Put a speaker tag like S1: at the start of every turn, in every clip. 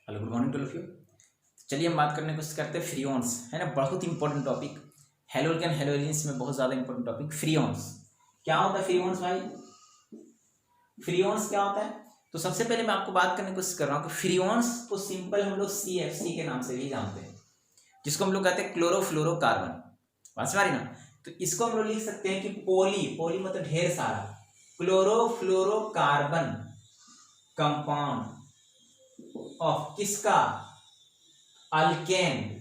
S1: Hello good morning two of you. चलिए हम बात करने की कोशिश करते हैं फ्रीऑन्स, है ना। बहुत इंपॉर्टेंट टॉपिक, हेलोल्केन हेलोजेंस में बहुत ज़्यादा इंपॉर्टेंट टॉपिक फ्रीऑन्स। क्या होता है फ्रीऑन्स भाई? फ्रीऑन्स क्या होता है? तो सबसे पहले मैं आपको बात करने की कोशिश कर रहा हूँ कि फ्रीऑन्स को सिंपल हम लोग CFC के नाम से भी जानते हैं, जिसको हम लोग कहते हैं क्लोरोफ्लोरोकार्बन। बात समझ ना? तो इसको हम लोग लिख सकते हैं कि पोली मतलब ढेर सारा, क्लोरोफ्लोरोकार्बन कंपाउंड ऑफ किसका? अल्केन।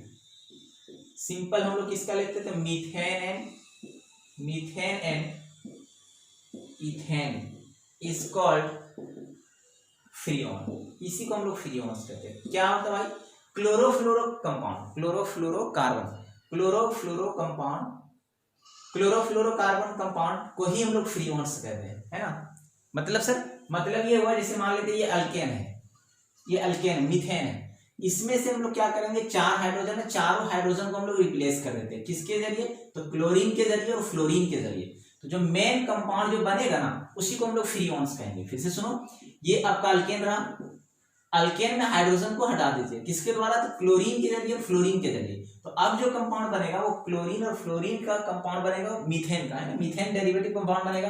S1: सिंपल हम लोग किसका लेते थे? Methane and ethane is called freon. इसी को हम लोग फ्रीऑन्स कहते हैं। क्या होता है भाई? क्लोरोफ्लोरो कंपाउंड, क्लोरोफ्लोरोकार्बन कंपाउंड को ही हम लोग फ्रीऑन्स कहते हैं, है ना। मतलब सर, मतलब ये हुआ जैसे मान लेते हैं ये अल्केन है, ये अल्केन मीथेन है, इसमें से हम लोग क्या करेंगे, 4 हाइड्रोजन है, चारों हाइड्रोजन को हम लोग रिप्लेस कर देते हैं। किसके जरिए? तो क्लोरीन के जरिए और फ्लोरीन के जरिए। तो जो मेन कंपाउंड जो बनेगा ना, उसी को हम लोग फ्रीऑन्स कहेंगे। फिर से सुनो, ये आपका अल्केन रहा, अल्केन में हाइड्रोजन को हटा दीजिए, किसके द्वारा? तो क्लोरीन के जरिए और फ्लोरीन के जरिए। तो अब जो कंपाउंड बनेगा वो क्लोरीन और फ्लोरीन का कंपाउंड बनेगा, मीथेन का, है ना। मीथेन डेरिवेटिव कंपाउंड बनेगा।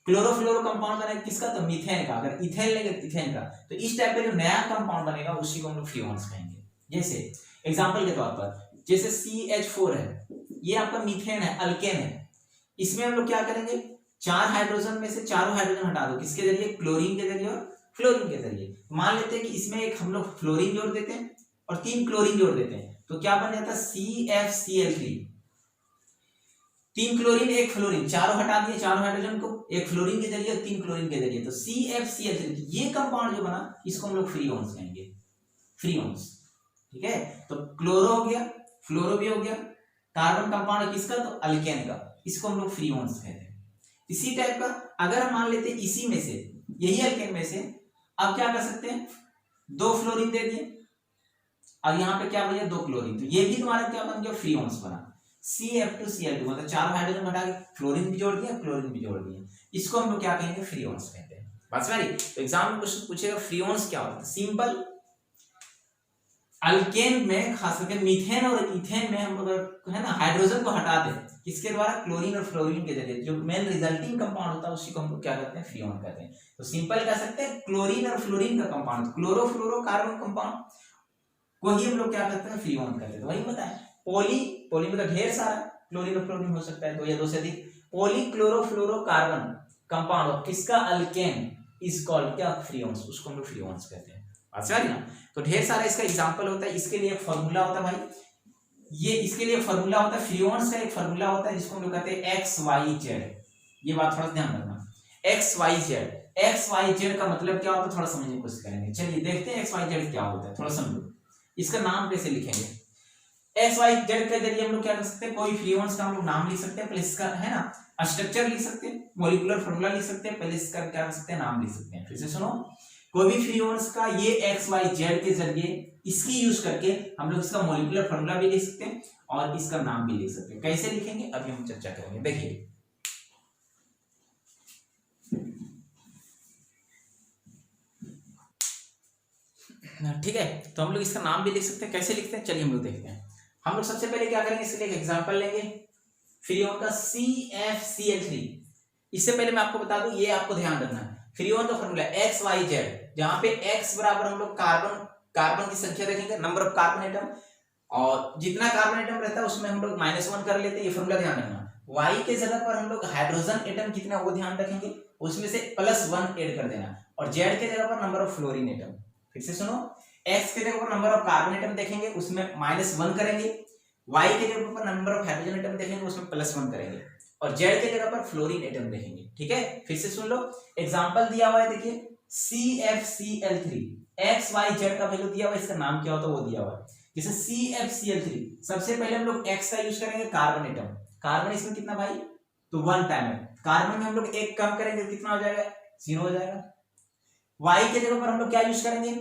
S1: क्लोरोफ्लोरो कंपाउंड बनेगा किसका? तो मीथेन का। अगर इथेन लेंगे इथेन का। तो इस टाइप का जो नया कंपाउंड बनेगा उसी को हम लोग फ्रीऑन्स कहेंगे। जैसे एग्जांपल के तौर पर, जैसे CH4 है, ये आपका मीथेन है, अल्केन है। इसमें हम लोग क्या करेंगे, 4 हाइड्रोजन में से चारों हाइड्रोजन हटा दो, किसके जरिए? क्लोरीन के जरिए और फ्लोरीन के जरिए। मान लेते हैं कि इसमें एक हम लोग फ्लोरीन जोड़ देते हैं और 3 क्लोरीन जोड़ देते हैं, तो क्या बन जाता है? CFCl3। 3 क्लोरीन 1 फ्लोरीन, चारों हटा दिए, चारों हाइड्रोजन को, एक फ्लोरीन के जरिए और 3 क्लोरीन के जरिए, तो CFCl3। ये कंपाउंड जो बना इसको हम लोग फ्रीऑन्स कहेंगे, फ्रीऑन्स। ठीक है, तो क्लोरो हो गया, फ्लोरो भी हो गया, कार्बन कंपाउंड किसका? तो अल्केन का, इसको हम लोग फ्रीऑन्स कहते हैं। इसी टाइप का अगर हम मान लेते हैं इसी में से, यही अल्केन में से, अब क्या कर सकते हैं, 2 फ्लोरीन दे दिए और यहाँ पे क्या बना? 2 क्लोरीन, तो ये भी तुम्हारा क्या बन गया? फ्रीऑन्स बना। CF2Cl2 मतलब 4 हाइड्रोजन हटा के फ्लोरीन भी जोड़ दिया, क्लोरीन भी जोड़ दिया, इसको हम लोग क्या कहेंगे? फ्रीऑन्स कहते हैं। बात समझ? तो एग्जाम में क्वेश्चन पूछेगा फ्रीऑन्स क्या होता है। सिंपल, अल्केन में खास करके मीथेन और इथेन में हम लोग, है ना, हाइड्रोजन को हटा दें, किसके द्वारा? क्लोरीन और फ्लोरीन के जरिए। जो मेन रिजल्टिंग कंपाउंड होता है उसी को हम लोग क्या कहते हैं? फ्रीऑन कहते हैं। तो सिंपल कह सकते हैं क्लोरीन और फ्लोरीन का कंपाउंड, क्लोरोफ्लोरोकार्बन कंपाउंड को ही हम लोग क्या कहते हैं? फ्रीऑन कहते हैं। तो वही बताया, पोली मतलब ढेर सारा, क्लोरीन और फ्लोरीन हो सकता है 2 या 2 से अधिक। पॉलीक्लोरोफ्लोरोकार्बन कंपाउंड ऑफ किसका? अल्केन इज कॉल्ड क्या? फ्रीऑन्स, उसको हम लोग फ्रीऑन्स कहते हैं। अच्छा ना, तो ढेर सारा इसका एग्जांपल होता है। इसके लिए एक फॉर्मूला होता है भाई, ये इसके लिए फॉर्मूला होता है, फ्रीऑन्स का एक फॉर्मूला होता है जिसको हम लोग कहते हैं XYZ। ये बात थोड़ा ध्यान रखना, XYZ का मतलब क्या होता है थोड़ा समझने की कोशिश करेंगे। चलिए देखते हैं XYZ क्या होता है, थोड़ा समझो। इसका नाम कैसे लिखेंगे? XYZ के जरिए हम लोग क्या कर सकते हैं? कोई फ्रीऑन्स का हम लोग नाम लिख सकते हैं, पहले इसका, है ना, स्ट्रक्चर लिख सकते हैं, मॉलिक्यूलर फॉर्मूला लिख सकते हैं, पहले इसका क्या कर सकते हैं? नाम लिख सकते हैं। फिर से सुनो, कोई भी फ्रीऑन्स का ये XYZ के जरिए इसकी यूज करके हम लोग इसका मॉलिक्यूलर फॉर्मूला भी लिख सकते हैं और इसका नाम भी लिख सकते हैं। कैसे लिखेंगे अभी हम चर्चा करेंगे। देखिए ठीक है, तो हम लोग इसका नाम भी लिख सकते हैं। कैसे लिखते हैं चलिए हम लोग देखते हैं। हम लोग सबसे पहले क्या करेंगे, इसके लिए एक एग्जांपल लेंगे, फ्रीऑन का CFCl3। इससे पहले मैं आपको बता दूं, ये आपको ध्यान रखना है, फ्रीऑन का फॉर्मूला XYZ, जहां पे X बराबर हम लोग कार्बन की संख्या रखेंगे, नंबर ऑफ कार्बन एटम, और जितना कार्बन एटम रहता है उसमें हम लोग -1 कर लेते हैं, ये फॉर्मूला ध्यान रखना। Y के जगह पर हम लोग हाइड्रोजन एटम कितना वो ध्यान रखेंगे, उसमें से +1 ऐड कर देना, और Z के जगह पर नंबर ऑफ फ्लोरीन एटम। फिर से सुनो, X के जगह पर नंबर ऑफ कार्बन एटम देखेंगे, उसमें -1 करेंगे, Y के जगह पर नंबर ऑफ हाइड्रोजन एटम देखेंगे, उसमें +1 करेंगे, और Z के जगह पर फ्लोरीन एटम देखेंगे। ठीक है, फिर से सुन लो, एग्जांपल दिया हुआ है, देखिए CFCl3, XYZ का वैल्यू दिया हुआ है, इसका नाम क्या होता है वो दिया हुआ है। जैसे CFCl3, सबसे पहले हम लोग X का यूज करेंगे, कार्बन एटम, कार्बन इसमें कितना भाई? तो 1 टाइम है, कार्बन में हम लोग 1 कम करेंगे, कितना हो जाएगा? 0 हो जाएगा। Y के जगह पर हम लोग क्या यूज करेंगे?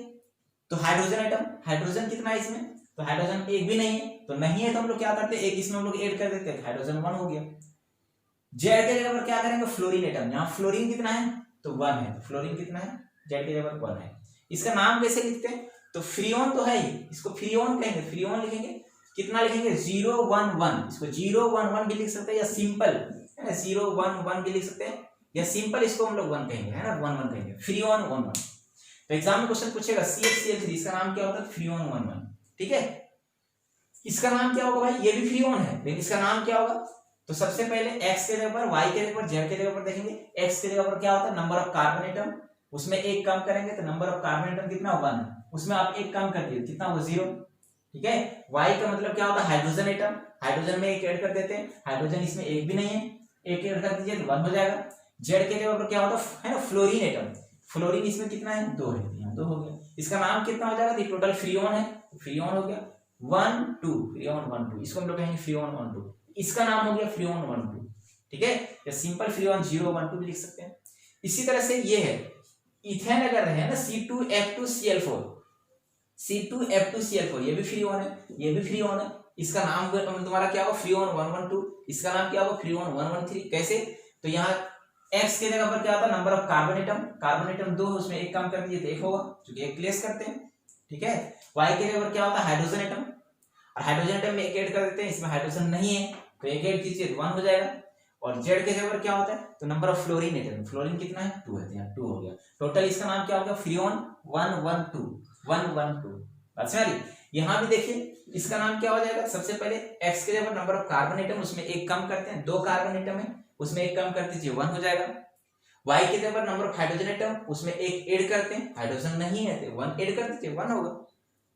S1: तो हाइड्रोजन एटम, हाइड्रोजन कितना है इसमें? तो हाइड्रोजन 1 भी नहीं है, तो नहीं है तो हम लोग क्या करते हैं? 1 इसमें हम लोग ऐड कर देते हैं, हाइड्रोजन 1 हो गया। Z के जगह पर क्या करेंगे? फ्लोरीन एटम, यहाँ फ्लोरीन कितना है? तो 1 है, फ्लोरीन कितना है? Z के जगह पर 1 है। इसका नाम कैसे लिखते हैं? तो फ्रीऑन तो है ही, इसको फ्रीऑन कहेंगे, फ्रीऑन लिखेंगे, कितना लिखेंगे 011, इसको 011 भी लिख सकते हैं या सिंपल है ना 011 भी लिख सकते हैं या सिंपल इसको हम लोग 1 कहेंगे है ना 11 कहेंगे, फ्रीऑन 11। तो एग्जाम में क्वेश्चन पूछेगा CFCl3 इसका नाम क्या होता है फ्रीऑन 11, ठीक है। इसका नाम क्या होगा भाई, ये भी फ्रीऑन है लेकिन इसका नाम क्या होगा, तो सबसे पहले x के जगह पर, y के जगह पर, z के जगह पर देखेंगे। x के जगह पर क्या होता है नंबर ऑफ कार्बन एटम, उसमें एक कम करेंगे तो नंबर ऑफ कार्बन एटम कितना 1, उसमें आप एक कम कर दिए कितना होगा 0, ठीक है। y का मतलब क्या होता है हाइड्रोजन एटम, हाइड्रोजन में एक ऐड कर देते हैं, हाइड्रोजन इसमें एक भी नहीं है, एक ऐड कर दीजिए तो 1 हो जाएगा। z के जगह पर क्या होता है ना फ्लोरीन एटम, फ्लोरीन इसमें कितना है 2 है, यहाँ 2 हो गया। इसका नाम कितना हो जाएगा, टोटल फ्रीऑन है, फ्रीऑन हो गया 1 2, फ्रीऑन 1 2, इसको हम लोग कहेंगे फ्रीऑन 1 2, इसका नाम हो गया फ्रीऑन 1 2, ठीक है। या सिंपल फ्रीऑन 012 भी लिख सकते हैं। इसी तरह से ये है इथेन अगर है ना C2F2Cl4, C2F2Cl4 ये भी फ्रीऑन है, ये भी फ्रीऑन है, इसका नाम तुम्हारा क्या होगा फ्रीऑन 112, इसका नाम क्या होगा फ्रीऑन 113। कैसे, तो यहाँ x के जगह पर क्या होता है number of carbon atom, carbon atom 2 है उसमें एक कम कर दिए तो 1 होगा, क्योंकि एक प्लेस करते हैं, ठीक है। y के जगह पर क्या होता है हाइड्रोजन एटम, और हाइड्रोजन एटम में एक ऐड कर देते हैं, इसमें हाइड्रोजन नहीं है तो एक ऐड कीजिए तो 1 हो जाएगा। और z के जगह पर क्या होता है तो number of fluorine atom, fluorine कितना है 2 है, यहाँ 2 हो गया। टोटल इसका नाम क्या हो गया फ्रीऑन 112। अच्छा जी, यहाँ भी देखिए इसका नाम क्या हो जाएगा, सबसे पहले x के जगह पर नंबर ऑफ कार्बन एटम, उसमें एक कम करते हैं, 2 कार्बन एटम है उसमें एक कम कर दीजिए 1 हो जाएगा। y के जगह पर नंबर ऑफ हाइड्रोजन एटम, उसमें एक ऐड करते हैं, हाइड्रोजन नहीं है तो 1 ऐड कर दीजिए 1 होगा,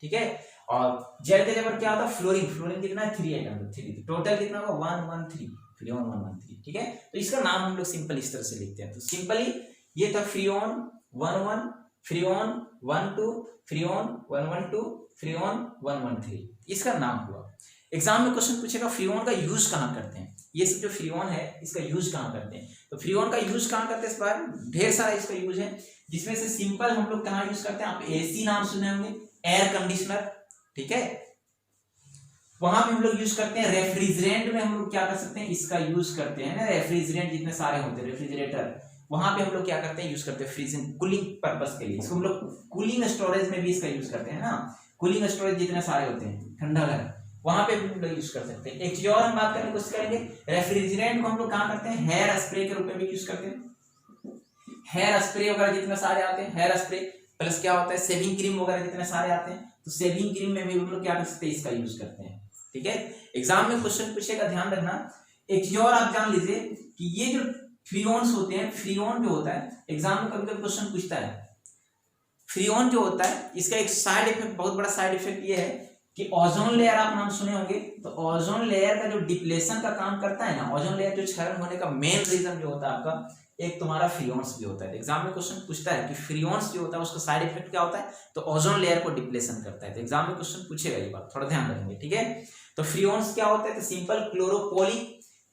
S1: ठीक है। और z के जगह पर क्या होता है फ्लोरीन, फ्लोरीन कितना है 3 एटम, 3, टोटल कितना होगा 113, फ्रीऑन 113, ठीक है। तो इसका नाम हम लोग सिंपल इस तरह से लिखते हैं। तो सिंपली ये था फ्रीऑन 11, फ्रीऑन 12, फ्रीऑन 112, फ्रीऑन 113, इसका नाम हुआ। एग्जाम में क्वेश्चन पूछेगा फ्रीऑन का यूज कहाँ करते हैं, ये सब जो फ्रीऑन है इसका यूज कहाँ करते हैं, तो फ्रीऑन का यूज कहाँ करते हैं इस बार ढेर सारा इसका यूज है, जिसमें से सिंपल हम लोग कहाँ यूज करते हैं, आप एसी नाम सुने होंगे, एयर कंडीशनर, ठीक है, वहां पे हम लोग यूज करते हैं। रेफ्रिजरेंट में हम लोग क्या कर सकते हैं, इसका यूज करते हैं ना, रेफ्रिजरेंट जितने सारे होते हैं रेफ्रिजरेटर, वहां पे हम लोग क्या करते हैं यूज करते हैं फ्रीजिंग कूलिंग पर्पस के लिए, इसको हम लोग कूलिंग स्टोरेज में भी इसका यूज करते हैं ना, कूलिंग स्टोरेज जितने सारे होते हैं ठंडा घर, वहां पे भी हम लोग यूज कर सकते हैं। एक चीज और हम बात करने की कोशिश करेंगे, रेफ्रिजरेंट को हम लोग कहाँ करते हैं हेयर स्प्रे के रूप में भी यूज करते हैं, हेयर स्प्रे वगैरह जितने सारे आते हैं, हेयर स्प्रे प्लस क्या होता है सेविंग क्रीम वगैरह जितने सारे आते हैं, तो सेविंग क्रीम में भी हम लोग क्या कर सकते हैं इसका यूज करते हैं, ठीक है। एग्जाम में क्वेश्चन पूछेगा, ध्यान रखना। एक चीज और आप जान लीजिए कि ये जो फ्रीऑन्स होते हैं, फ्रीऑन जो होता है एग्जाम में कभी कभी क्वेश्चन पूछता है, फ्रीऑन जो होता है इसका एक साइड इफेक्ट, बहुत बड़ा साइड इफेक्ट ये है कि ओजोन लेयर आप नाम सुने होंगे, तो ओजोन लेयर का जो डिप्लेशन का काम करता है ना, ओजोन लेयर जो क्षरण होने का मेन रीजन जो होता है आपका, एक तुम्हारा फ्रीऑन्स भी होता है। एग्जाम में क्वेश्चन पूछता है कि फ्रीऑन्स जो होता है उसका साइड इफेक्ट क्या होता है, तो ओजोन लेयर को डिप्लेशन करता है। तो एग्जाम में क्वेश्चन पूछेगा ये बात, थोड़ा ध्यान रखेंगे, ठीक है। तो फ्रीऑन्स क्या होता है, तो simple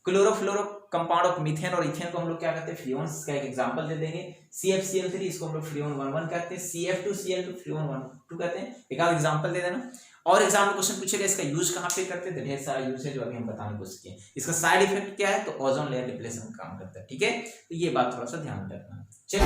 S1: chlorofluoro compound of methane और इथेन को हम लोग क्या कहते हैं फ्रीऑन्स का एक एग्जांपल दे देंगे। CFCl3 इसको हम लोग फ्रीऑन 11 कहते हैं, CF2Cl2 फ्रीऑन 12 कहते हैं, एक आध एग्जांपल दे देना। और एग्जाम में क्वेश्चन पूछेगा इसका यूज कहाँ पे करते हैं, तो ढेर सारा यूज है जो अभी हम बताने की कोशिश किए। इसका साइड इफेक्ट क्या है, तो ओजोन लेयर डिप्लेशन का काम करता है, ठीक है। तो ये बात थोड़ा सा ध्यान रखना, चलिए।